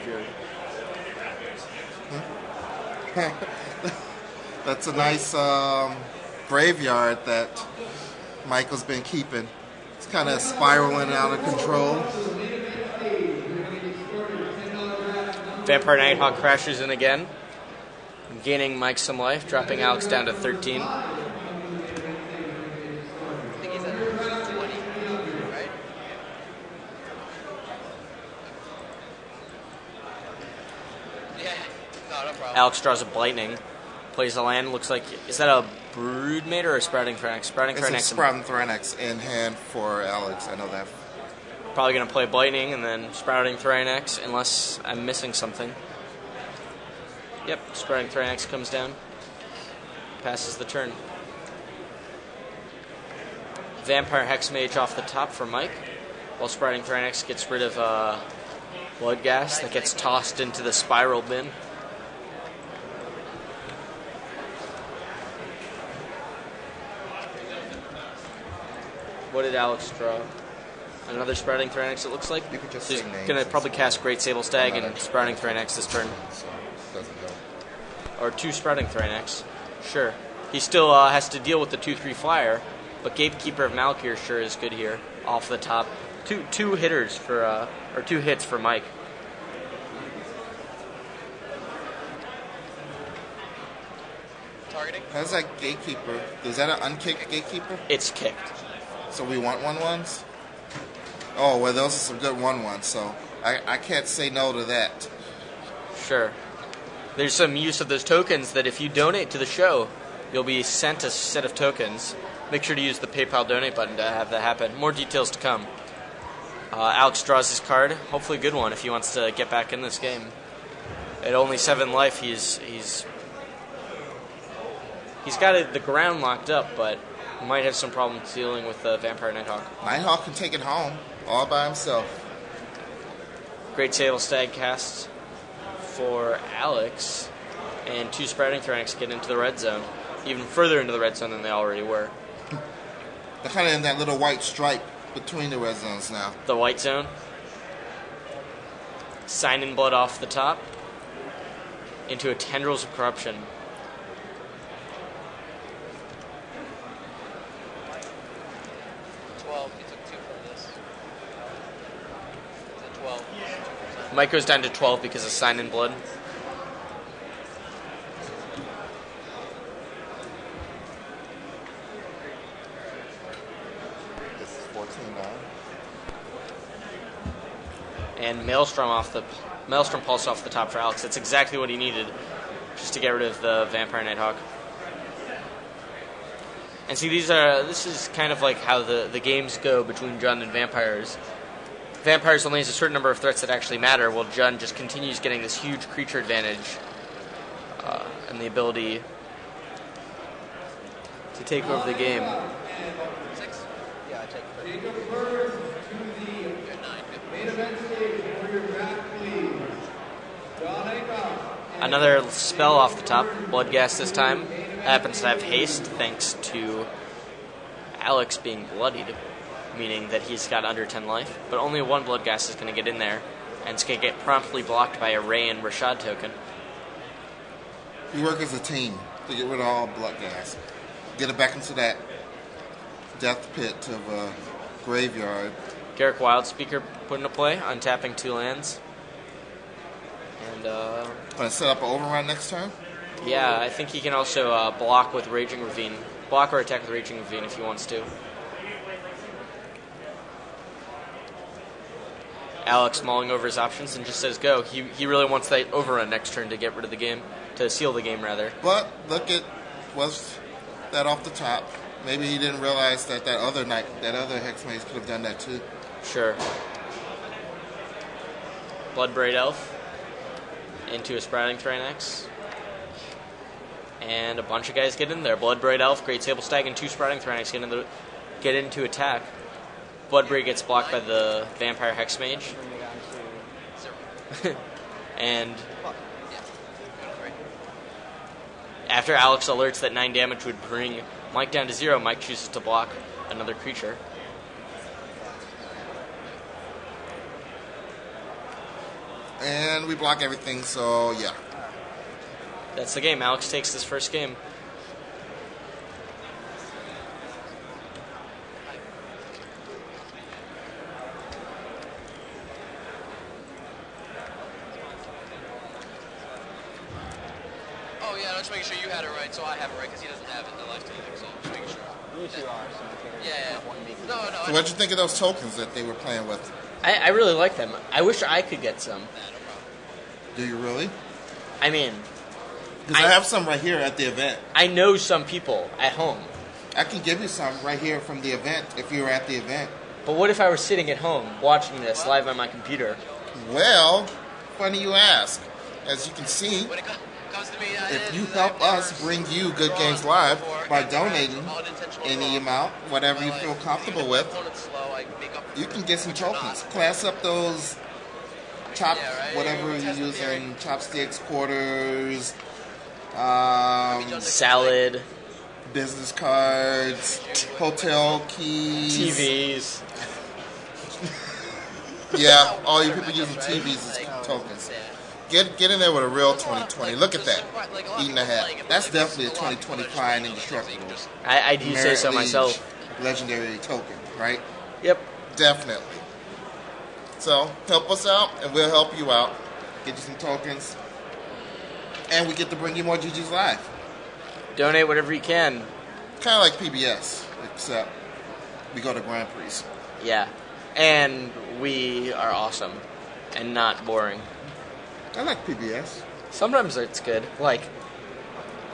graveyard. That's a nice graveyard that Michael's been keeping. It's kind of spiraling out of control. Vampire Nighthawk crashes in again, gaining Mike some life, dropping Alex down to 13. I think he's at 20, right? Yeah, no problem. Alex draws a Blightning, plays a land. Looks like, is that a Broodmate or a Sprouting Thranex? Sprouting Thranex. It's a Sprouting Thranex in hand for Alex. I know that. Probably going to play Blightning and then Sprouting Thranex, unless I'm missing something. Yep, Sprouting Thranex comes down. Passes the turn. Vampire Hexmage off the top for Mike, while Sprouting Thranex gets rid of Blood Gas that gets tossed into the spiral bin. What did Alex draw? Another Sprouting Thranex, it looks like. You could just He's say names. going to probably cast Great Sable Stag and Sprouting Thranex this turn. So, doesn't help. Or 2 Sprouting Thranex. Sure. He still has to deal with the 2/3 flyer, but Gatekeeper of Malkir sure is good here, off the top. Two hitters for, or 2 hits for Mike. Targeting? How's that Gatekeeper? Is that an unkicked Gatekeeper? It's kicked. So we want 1/1s? Oh, well, those are some good 1/1s, so I can't say no to that. Sure. There's some use of those tokens that if you donate to the show, you'll be sent a set of tokens. Make sure to use the PayPal donate button to have that happen. More details to come. Alex draws his card. Hopefully a good one if he wants to get back in this game. At only 7 life, he's got the ground locked up, but might have some problems dealing with the Vampire Nighthawk. Nighthawk can take it home all by himself. Great Sable Stag casts for Alex, and 2 Sprouting Thranex get into the red zone. Even further into the red zone than they already were. They're kind of in that little white stripe between the red zones now. The white zone. Sign in Blood off the top. Into a Tendrils of Corruption. He took 2 from this. Is it 12? 2%. Mike goes down to 12 because of Sign in Blood. This is 14-9. And Maelstrom Pulse off the top for Alex. That's exactly what he needed, just to get rid of the Vampire Nighthawk. And see, this is kind of like how the games go between Jund and Vampires. Vampires only has a certain number of threats that actually matter, while Jund just continues getting this huge creature advantage and the ability to take over the game. 6? Yeah, I take 3. Good 9. Another spell off the top, Bloodghast this time. Happens to have haste thanks to Alex being bloodied, meaning that he's got under 10 life, but only 1 Bloodghast is going to get in there, and it's going to get promptly blocked by a Ray and Rashad token. We work as a team to get rid of all blood gas. Get it back into that death pit of a graveyard. Garrick Wildspeaker put into play, untapping 2 lands. And, Gonna set up an overrun next turn? yeah, I think he can also block with Raging Ravine. Block or attack with Raging Ravine if he wants to. Alex mulling over his options and just says go. He really wants that overrun next turn to get rid of the game, to seal the game rather. But look at was that off the top. Maybe he didn't realize that that other Hexmage could have done that too. Sure. Bloodbraid Elf into a Sprouting Thranex. And a bunch of guys get in there. Bloodbraid Elf, Great Sable Stag, and 2 Sprouting Thranex get into attack. Bloodbraid gets blocked by the Vampire Hexmage. And after Alex alerts that 9 damage would bring Mike down to 0, Mike chooses to block another creature. And we block everything, so yeah. That's the game. Alex takes this first game. Oh yeah, I'm just making sure you had it right, so I have it right, because he doesn't have it in the lifetime thing, so just making sure. You two are, so I figured Yeah. not one me. No. So what'd you think of those tokens that they were playing with? I really like them. I wish I could get some. Nah, no problem. Do you really? I mean, Because I have some right here at the event. I know some people at home. I can give you some right here from the event if you were at the event. But what if I were sitting at home watching this live on my computer? Well, funny you ask. As you can see, When it comes to me, if you help us bring you Good Games Live by donating any amount, whatever you feel comfortable with, you can get some tokens. Class up those chop, whatever you're using, chopsticks, quarters, Salad, business cards, hotel keys. TVs. Yeah, all you people using TVs is tokens. Get in there with a real 2020. Look at that. Eating a hat. That's definitely a 2020 Klein Indestructible. I do say so Merit myself. Liege legendary token, right? Yep. Definitely. So, help us out, and we'll help you out. Get you some tokens. And we get to bring you more GG's Live. Donate whatever you can. Kind of like PBS, except we go to Grand Prix. Yeah. And we are awesome and not boring. I like PBS. Sometimes it's good. Like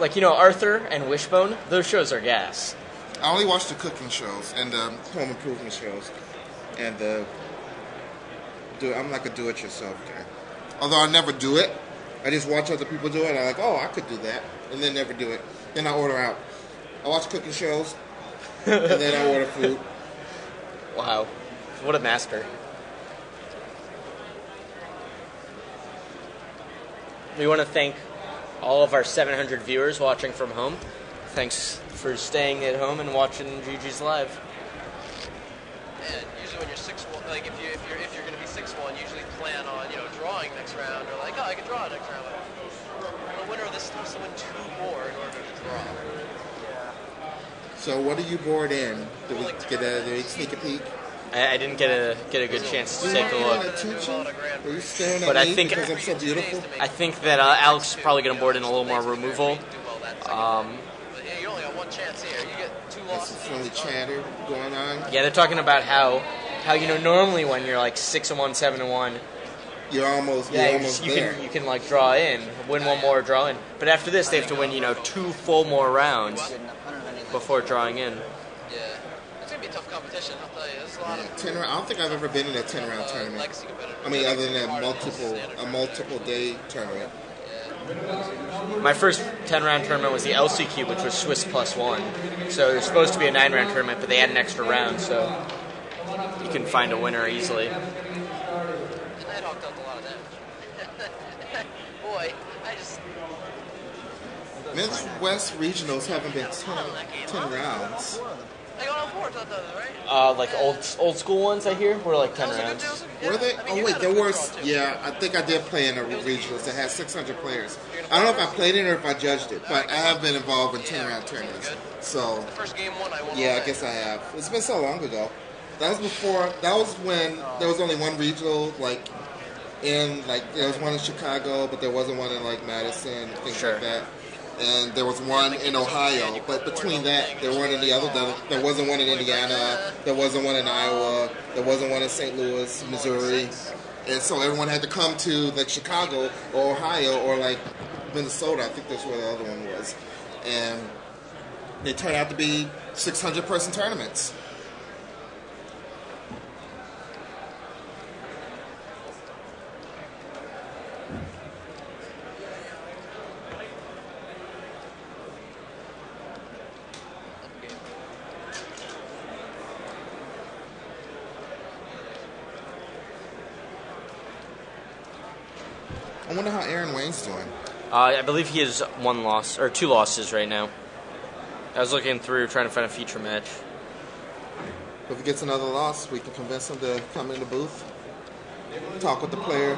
Arthur and Wishbone, those shows are gas. I only watch the cooking shows and the home improvement shows. And I'm like a do-it-yourself guy. Although I never do it. I just watch other people do it, and I'm like, oh, I could do that. And then never do it. Then I order out. I watch cooking shows, and then I order food. Wow. What a master. We want to thank all of our 700 viewers watching from home. Thanks for staying at home and watching GG's Live. And usually when you're 6-1, like if you're going to be 6-1, usually plan on drawing next round, or like, oh, I can draw next round. But the winner of this still has to win 2 more in order to draw. So what are you bored in? Did we get a sneak a peek? I didn't get a good chance to take a look. Are you staring at But I me think- because I'm so beautiful? I think that Alex is probably going to board in a little more removal. But yeah, you only got 1 chance here. You get 2 Some losses. friendly chatter going on. Yeah, they're talking about how normally when you're like 6-1, 7-1, You're almost yeah, there. you can like draw in, win one more, draw in. But after this, they have to win 2 full more rounds before drawing in. Yeah. It's going to be a tough competition, I'll tell you. There's a lot of 10 round. I don't think I've ever been in a 10-round tournament. legacy competitors. I mean, other than a multiple day tournament. My first 10-round tournament was the LCQ, which was Swiss +1. So it was supposed to be a 9-round tournament, but they had an extra round, so you can find a winner easily. And Nighthawk dealt a lot of damage. Boy, I just... Midwest regionals haven't been 10 rounds. They got on 4, right? Like old school ones, I hear, were like 10 rounds. Were they? Oh wait, there were. Yeah, I think I did play in a regionals that had 600 players. I don't know if I played it or if I judged it, but I have been involved in 10-round tournaments. So First game 1, I won. yeah, I guess I have. It's been so long ago. That was before. That was when there was only one regional. There was one in Chicago, but there wasn't one in like Madison, things like that. And there was one in Ohio, but between that, there weren't any other. There wasn't one in Indiana. There wasn't one in Iowa. There wasn't one in St. Louis, Missouri. And so everyone had to come to like Chicago or Ohio or like Minnesota. I think that's where the other one was. And they turned out to be 600-person tournaments. I wonder how Aaron Wayne's doing. I believe he has 1 loss, or 2 losses right now. I was looking through, trying to find a feature match. If he gets another loss, we can convince him to come in the booth, talk with the player,